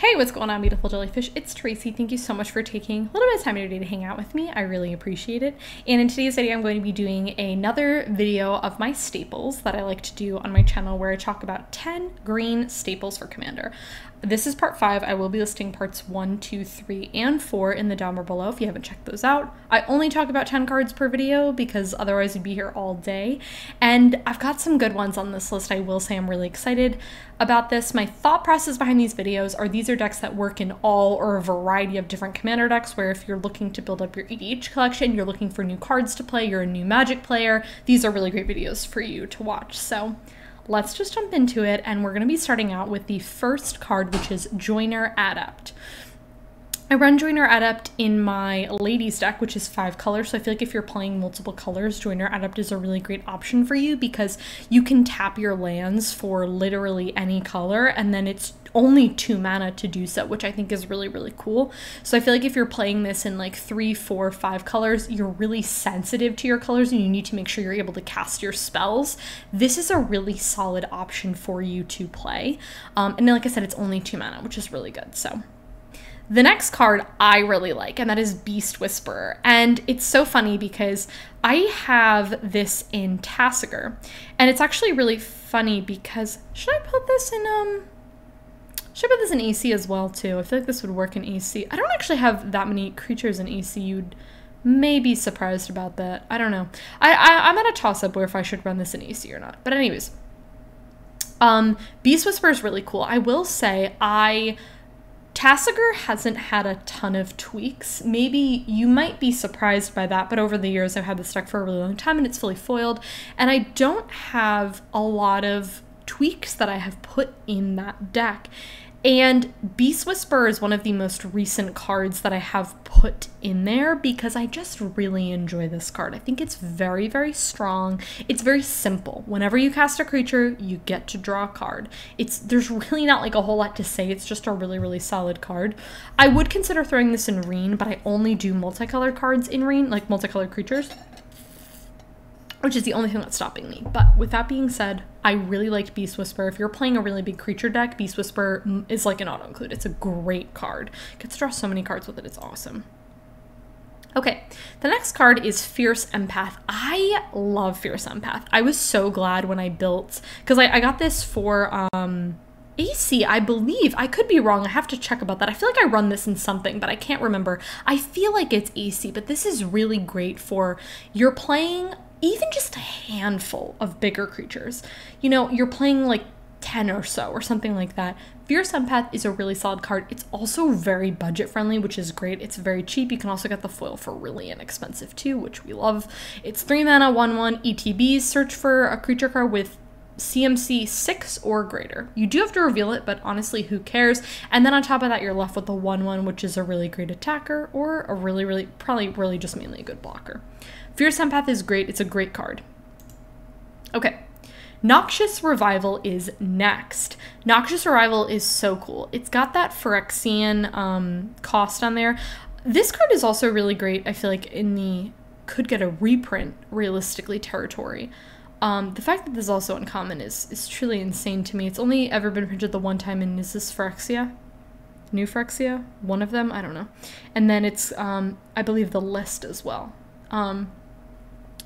Hey, what's going on, beautiful jellyfish? It's Tracy. Thank you so much for taking a little bit of time today to hang out with me. I really appreciate it. And in today's video, I'm going to be doing another video of my staples that I like to do on my channel where I talk about 10 green staples for Commander. This is part 5. I will be listing parts 1, 2, 3, and 4 in the down bar below if you haven't checked those out. I only talk about 10 cards per video because otherwise we'd be here all day. And I've got some good ones on this list. I will say I'm really excited about this. My thought process behind these videos are these are decks that work in all or a variety of different Commander decks, where if you're looking to build up your EDH collection, you're looking for new cards to play, you're a new Magic player, these are really great videos for you to watch. So let's just jump into it, and we're going to be starting out with the first card, which is Joiner Adept. I run Joiner Adept in my ladies deck, which is 5 colors, so I feel like if you're playing multiple colors, Joiner Adept is a really great option for you because you can tap your lands for literally any color, and then it's only 2 mana to do so, which I think is really, really cool. So I feel like if you're playing this in like 3, 4, 5 colors, you're really sensitive to your colors and you need to make sure you're able to cast your spells. This is a really solid option for you to play. And then, like I said, it's only 2 mana, which is really good. So the next card I really like, and that is Beast Whisperer. And it's so funny because I have this in Tasigur, and it's actually really funny because should I put this in AC as well too? I feel like this would work in AC. I don't actually have that many creatures in AC. You'd may be surprised about that. I don't know. I'm at a toss-up where if I should run this in AC or not. But anyways, Beast Whisperer is really cool. I will say Tasigur hasn't had a ton of tweaks. Maybe you might be surprised by that, but over the years I've had this deck for a really long time and it's fully foiled, and I don't have a lot of tweaks that I have put in that deck. And Beast Whisperer is one of the most recent cards that I have put in there because I just really enjoy this card. I think it's very, very strong. It's very simple. Whenever you cast a creature, you get to draw a card. There's really not like a whole lot to say. It's just a really, really solid card. I would consider throwing this in Reen, but I only do multicolored cards in Reen, like multicolored creatures, which is the only thing that's stopping me. But with that being said, I really liked Beast Whisperer. If you're playing a really big creature deck, Beast Whisperer is like an auto-include. It's a great card. Gets to draw so many cards with it. It's awesome. Okay, the next card is Fierce Empath. I love Fierce Empath. I was so glad when I built, because I got this for AC, I believe. I could be wrong. I have to check about that. I feel like I run this in something, but I can't remember. I feel like it's AC, but this is really great for you're playing even just a handful of bigger creatures. You know, you're playing like 10 or so or something like that. Fierce Empath is a really solid card. It's also very budget friendly, which is great. It's very cheap. You can also get the foil for really inexpensive too, which we love. It's 3 mana, 1/1 ETBs. Search for a creature card with CMC 6 or greater. You do have to reveal it, but honestly, who cares? And then on top of that, you're left with a 1/1, which is a really great attacker or a really, probably really just mainly a good blocker. Fierce Empath is great. It's a great card. Okay. Noxious Revival is next. Noxious Revival is so cool. It's got that Phyrexian cost on there. This card is also really great, I feel like, in the could get a reprint, realistically, territory. The fact that this is also uncommon is truly insane to me. It's only ever been printed the one time, and is this Phyrexia? New Phyrexia? One of them? I don't know. And then it's, I believe, the list as well.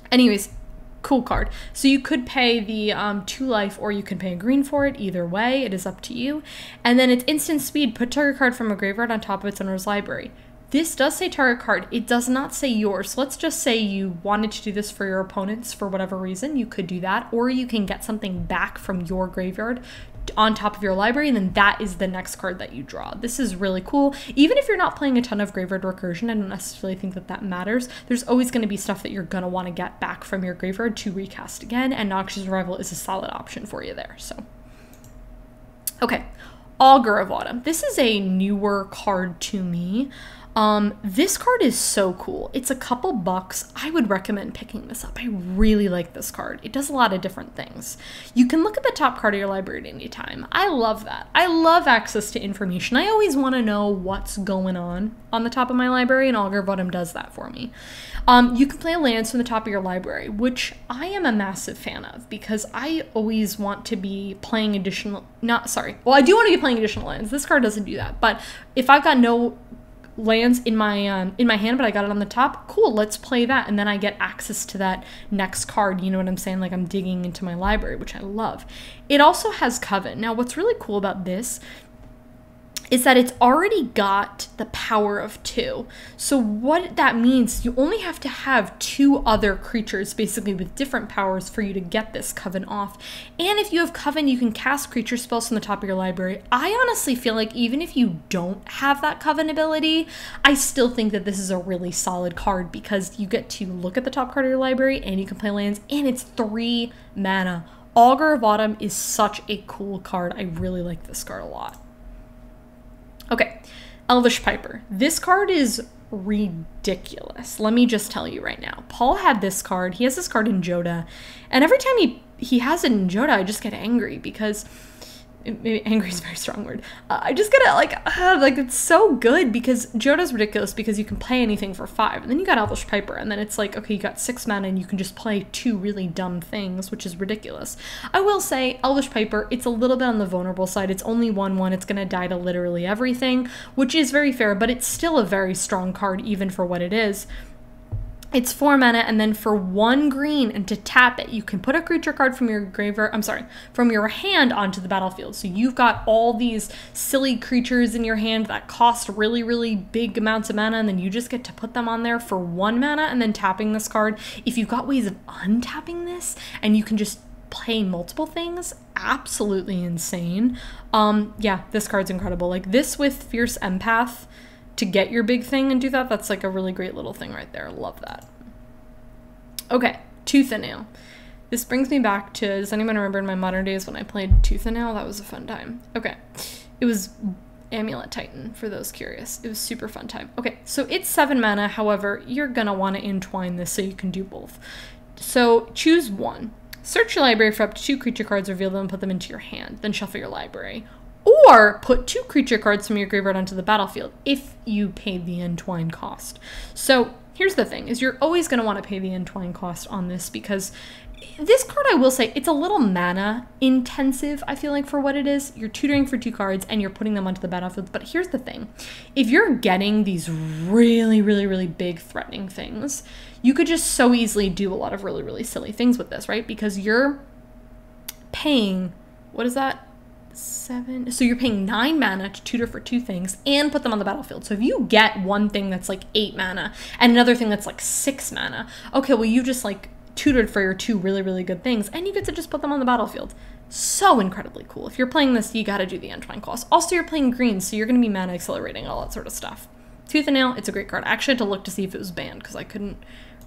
Anyways, cool card. So you could pay the 2 life, or you can pay a green for it. Either way, it is up to you. And then it's instant speed. Put target card from a graveyard on top of its owner's library. This does say target card. It does not say yours. So let's just say you wanted to do this for your opponents for whatever reason. You could do that, or you can get something back from your graveyard on top of your library, and then that is the next card that you draw. This is really cool. Even if you're not playing a ton of graveyard recursion, I don't necessarily think that that matters. There's always going to be stuff that you're going to want to get back from your graveyard to recast again, and Noxious Revival is a solid option for you there. So, okay, Augur of Autumn. This is a newer card to me. This card is so cool. It's a couple bucks. I would recommend picking this up. I really like this card. It does a lot of different things. You can look at the top card of your library at any time. I love that. I love access to information. I always want to know what's going on the top of my library, and Augur of Autumn does that for me. You can play lands from the top of your library, which I am a massive fan of because I always want to be playing additional, well, I do want to be playing additional lands. This card doesn't do that, but if I've got no lands in my hand, but I got it on the top, cool, let's play that, and then I get access to that next card, you know what I'm saying? Like, I'm digging into my library, which I love. It also has Coven. Now, what's really cool about this is that it's already got the power of 2. So what that means, you only have to have 2 other creatures basically with different powers for you to get this Coven off. And if you have Coven, you can cast creature spells from the top of your library. I honestly feel like even if you don't have that Coven ability, I still think that this is a really solid card because you get to look at the top card of your library and you can play lands, and it's 3 mana. Augur of Autumn is such a cool card. I really like this card a lot. Okay, Elvish Piper. This card is ridiculous. Let me just tell you right now. Paul had this card. He has this card in Joda, and every time he has it in Joda, I just get angry because maybe angry is a very strong word. I just get like it's so good because Joda's ridiculous because you can play anything for 5, and then you got Elvish Piper, and then it's like, okay, you got 6 mana and you can just play 2 really dumb things, which is ridiculous. I will say Elvish Piper, it's a little bit on the vulnerable side. It's only 1/1. It's gonna die to literally everything, which is very fair, but it's still a very strong card even for what it is. It's 4 mana, and then for 1 green, and to tap it, you can put a creature card from your from your hand onto the battlefield. So you've got all these silly creatures in your hand that cost really, really big amounts of mana, and then you just get to put them on there for 1 mana, and then tapping this card. If you've got ways of untapping this, and you can just play multiple things, absolutely insane. Yeah, this card's incredible. Like, this with Fierce Empath, to get your big thing and do that, that's like a really great little thing right there. Love that. Okay, Tooth and Nail. This brings me back to, does anyone remember in my modern days when I played Tooth and Nail? That was a fun time. Okay, it was Amulet Titan, for those curious. It was super fun time. Okay, so it's 7 mana, however, you're gonna wanna entwine this so you can do both. So choose 1. Search your library for up to 2 creature cards, reveal them, and put them into your hand, then shuffle your library. Or put 2 creature cards from your graveyard onto the battlefield if you paid the entwine cost. So here's the thing, is you're always going to want to pay the entwine cost on this because this card, I will say, it's a little mana intensive, I feel like, for what it is. You're tutoring for 2 cards and you're putting them onto the battlefield. But here's the thing. If you're getting these really, really, really big threatening things, you could just so easily do a lot of really, really silly things with this, right? Because you're paying, what is that? 7. So you're paying 9 mana to tutor for 2 things and put them on the battlefield. So if you get one thing that's like 8 mana and another thing that's like 6 mana, okay, well, you just like tutored for your 2 really, really good things and you get to just put them on the battlefield. So incredibly cool. If you're playing this, you got to do the entwine cost. Also, you're playing green, so you're going to be mana accelerating, all that sort of stuff. Tooth and Nail, it's a great card. I actually had to look to see if it was banned because I couldn't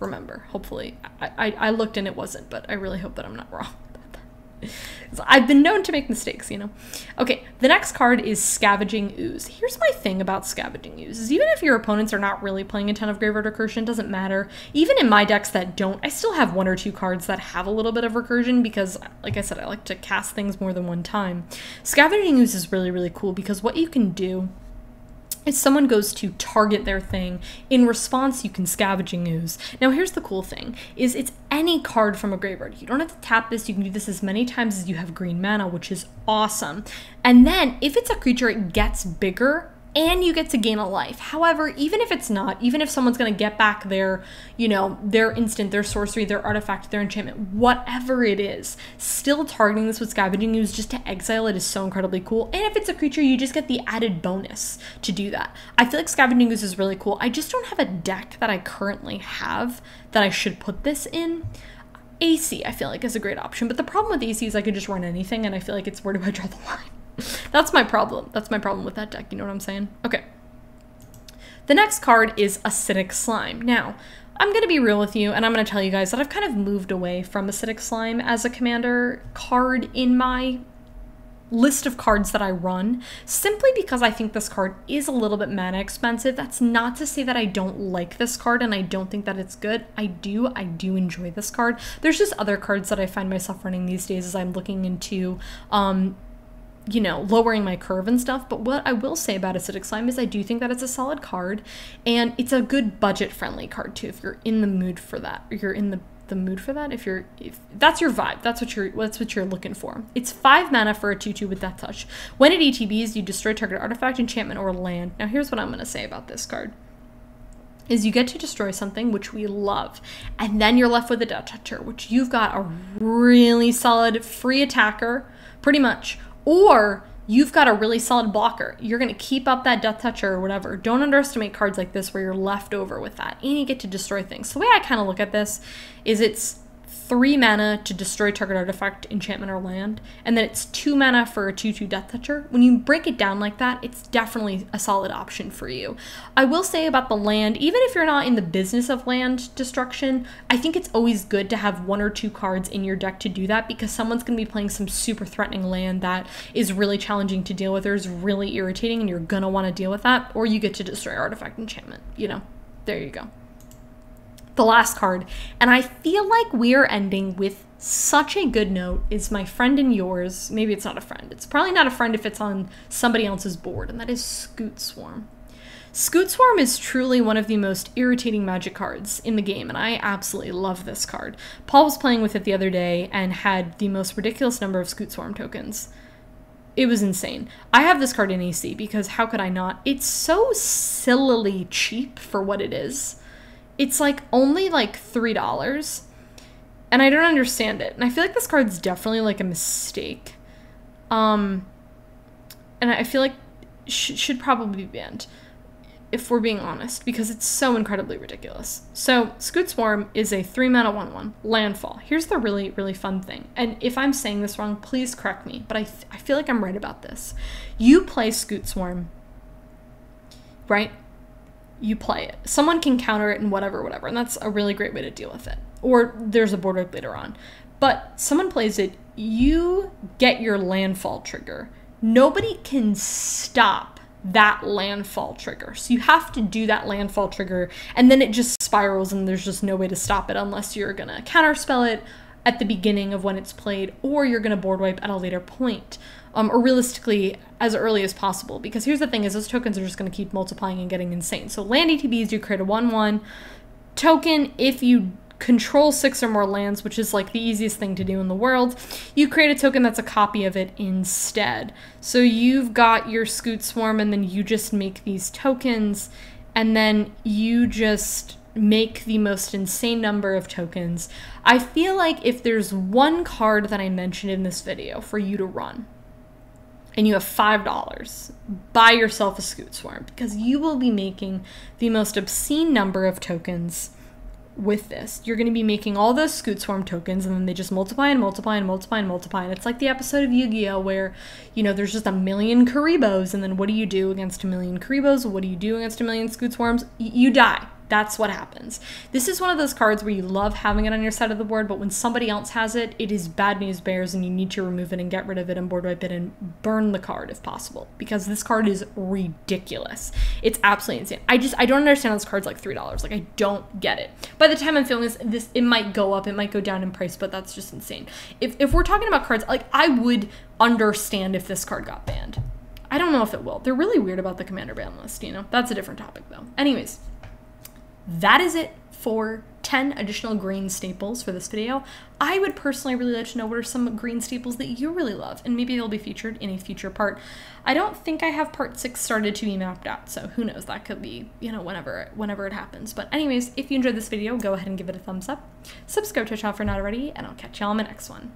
remember. Hopefully, I looked and it wasn't, but I really hope that I'm not wrong. I've been known to make mistakes, you know. Okay, the next card is Scavenging Ooze. Here's my thing about Scavenging Ooze, is even if your opponents are not really playing a ton of Graveyard Recursion, doesn't matter. Even in my decks that don't, I still have 1 or 2 cards that have a little bit of recursion because, like I said, I like to cast things more than one time. Scavenging Ooze is really, really cool because what you can do, if someone goes to target their thing, in response, you can Scavenging Ooze. Now, here's the cool thing, is it's any card from a graveyard. You don't have to tap this. You can do this as many times as you have green mana, which is awesome. And then, if it's a creature, it gets bigger, and you get to gain a life. However, even if it's not, even if someone's going to get back their, you know, their instant, their sorcery, their artifact, their enchantment, whatever it is, still targeting this with Scavenging Ooze just to exile it is so incredibly cool. And if it's a creature, you just get the added bonus to do that. I feel like Scavenging Ooze is really cool. I just don't have a deck that I currently have that I should put this in. AC, I feel like, is a great option. But the problem with AC is I could just run anything, and I feel like it's where do I draw the line? That's my problem. That's my problem with that deck. You know what I'm saying? Okay. The next card is Acidic Slime. Now, I'm going to be real with you, and I'm going to tell you guys that I've kind of moved away from Acidic Slime as a commander card in my list of cards that I run, simply because I think this card is a little bit mana expensive. That's not to say that I don't like this card and I don't think that it's good. I do enjoy this card. There's just other cards that I find myself running these days as I'm looking into you know, lowering my curve and stuff. But what I will say about Acidic Slime is I do think that it's a solid card, and it's a good budget friendly card too, if you're in the mood for that, or you're in the mood for that, if that's your vibe, that's what you're looking for. It's 5 mana for a 2/2 with Death Touch. When it ETBs, you destroy target artifact, enchantment, or land. Now here's what I'm going to say about this card is you get to destroy something, which we love, and then you're left with a Death Toucher, which you've got a really solid free attacker pretty much, or you've got a really solid blocker. You're going to keep up that Death Toucher or whatever. Don't underestimate cards like this where you're left over with that, and you get to destroy things. So the way I kind of look at this is it's 3 mana to destroy target artifact, enchantment, or land, and then it's 2 mana for a 2/2 Death Toucher. When you break it down like that, it's definitely a solid option for you. I will say about the land, even if you're not in the business of land destruction, I think it's always good to have 1 or 2 cards in your deck to do that, because someone's going to be playing some super threatening land that is really challenging to deal with or is really irritating, and you're going to want to deal with that, or you get to destroy artifact, enchantment, you know, there you go. The last card, and I feel like we're ending with such a good note, is my friend and yours. Maybe it's not a friend. It's probably not a friend if it's on somebody else's board, and that is Scute Swarm. Scute Swarm is truly one of the most irritating Magic cards in the game, and I absolutely love this card. Paul was playing with it the other day and had the most ridiculous number of Scute Swarm tokens. It was insane. I have this card in AC because how could I not? It's so sillily cheap for what it is. It's like only like $3, and I don't understand it. And I feel like this card's definitely like a mistake. And I feel like should probably be banned, if we're being honest, because it's so incredibly ridiculous. So Scute Swarm is a 3 mana 1/1 landfall. Here's the really, really fun thing. And if I'm saying this wrong, please correct me, but I feel like I'm right about this. You play Scute Swarm, right? You play it. Someone can counter it and whatever, and that's a really great way to deal with it. Or there's a board wipe later on. But someone plays it, you get your landfall trigger. Nobody can stop that landfall trigger. So you have to do that landfall trigger, and then it just spirals, and there's just no way to stop it unless you're gonna counterspell it at the beginning of when it's played, or you're gonna board wipe at a later point. Or realistically as early as possible, because here's the thing is those tokens are just going to keep multiplying and getting insane. So land ETBs, you create a 1/1 token. If you control 6 or more lands, which is like the easiest thing to do in the world, you create a token that's a copy of it instead. So you've got your Scute Swarm, and then you just make these tokens, and then you just make the most insane number of tokens. I feel like if there's one card that I mentioned in this video for you to run, and you have $5, buy yourself a Scute Swarm, because you will be making the most obscene number of tokens with this. You're going to be making all those Scute Swarm tokens, and then they just multiply and multiply and multiply and multiply. And it's like the episode of Yu-Gi-Oh! Where, you know, there's just a million Karibos, and then what do you do against a million Karibos? What do you do against a million Scute Swarms? You die. That's what happens. This is one of those cards where you love having it on your side of the board, but when somebody else has it, it is bad news bears, and you need to remove it and get rid of it and board wipe it and burn the card if possible, because this card is ridiculous. It's absolutely insane. I don't understand this card's like $3. Like, I don't get it. By the time I'm filming this, it might go up, it might go down in price, but that's just insane. If we're talking about cards, like, I would understand if this card got banned. I don't know if it will. They're really weird about the commander ban list, you know? That's a different topic though. Anyways, that is it for 10 additional green staples for this video. I would personally really like to know what are some green staples that you really love, and maybe they'll be featured in a future part. I don't think I have part 6 started to be mapped out, so who knows, that could be, you know, whenever it happens. But anyways, if you enjoyed this video, go ahead and give it a thumbs up. Subscribe to our channel if you're not already, and I'll catch y'all in the next one.